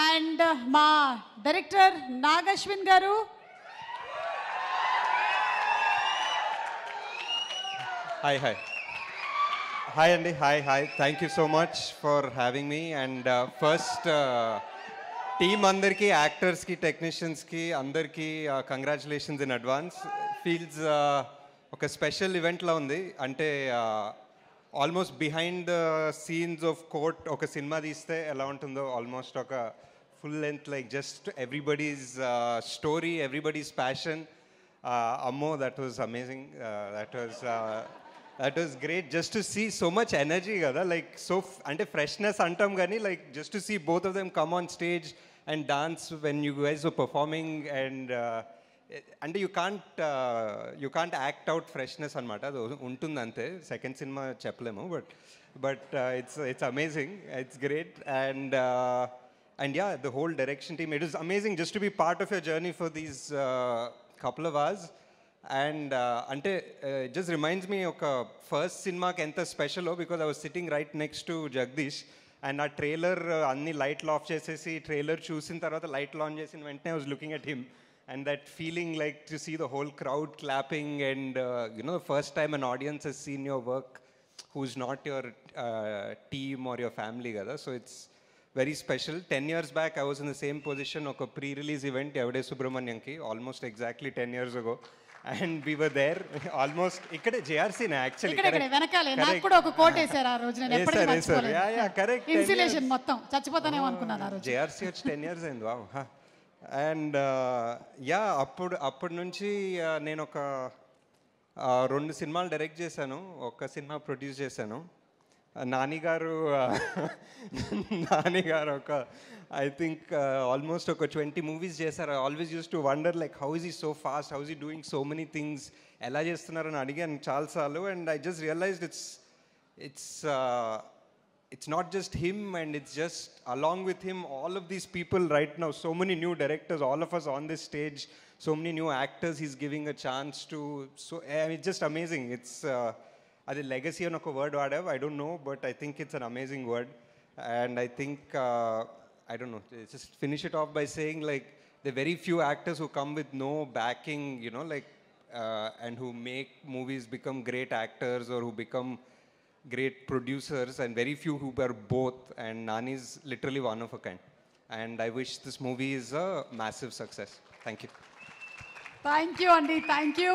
And మా director Nag Ashwin గారు. Hi Andy, hi. Thank you so much for having me. And first, team andarki, actors ki, technicians ki, andarki congratulations in advance. Feels oka special event la undi. Ante almost behind the scenes of court oka cinema teeste ela untundo, almost oka full length, like just everybody's story, everybody's passion. Ammo, that was amazing. That was great just to see so much energy kada, like so ante freshness antam gani, like just to see both of them come on stage and dance when you guys were performing, and అంటే you can't act out freshness అనమాట, అది ఉంటుంది అంతే. Second cinema చెప్పలేము, but it's amazing, it's great. And yeah, the whole direction team, it is amazing just to be part of your journey for these couple of hours. And అంటే it just reminds me ఒక first సినిమాకి ఎంత స్పెషలో, because I was sitting right next to Jagadish, and ఆ trailer అన్ని లైట్లు of చేసేసి trailer చూసిన తర్వాత లైట్లు ఆన్ చేసిన వెంటనే I was looking at him, and that feeling like to see the whole crowd clapping, and the first time an audience has seen your work who's not your team or your family kada, so it's very special. 10 years back I was in the same position, oka pre-release event Evade Subramaniam ki, almost exactly 10 years ago, and we were there almost ikkade JRC na actually ikkade venakale నాకు కూడా ఒక coat వేశారు ఆ రోజు, నేను ఎప్పటికీ మర్చిపోలేను. yeah correct, insulation మొత్తం చచ్చిపోతానేమో అనుకున్నాను ఆ రోజు. JRC వచ్చి 10 years అయింది. వావ్. అండ్ యా, అప్పటి నుంచి నేను ఒక 2 సినిమాలు డైరెక్ట్ చేశాను, ఒక సినిమా ప్రొడ్యూస్ చేశాను. నాని గారు ఒక ఐ థింక్ ఆల్మోస్ట్ ఒక 20 మూవీస్ చేశారు. I always use to wonder like how is ఈ సో ఫాస్ట్, హౌ ఇస్ ఈ డూయింగ్ సో మెనీ థింగ్స్, ఎలా చేస్తున్నారని అడిగాను చాలాసార్లు. And I just realised it's not just him, and it's just along with him all of these people right now, so many new directors, all of us on this stage, so many new actors he's giving a chance to. So it's just amazing. It's adi legacy on a word whatever, I don't know, but I think it's an amazing word. And I think I don't know, just finish it off by saying like the very few actors who come with no backing, like and who make movies become great actors or who become great producers, and very few who are both, and Nani is literally one of a kind. And I wish this movie is a massive success. Thank you. Thank you Andy, thank you.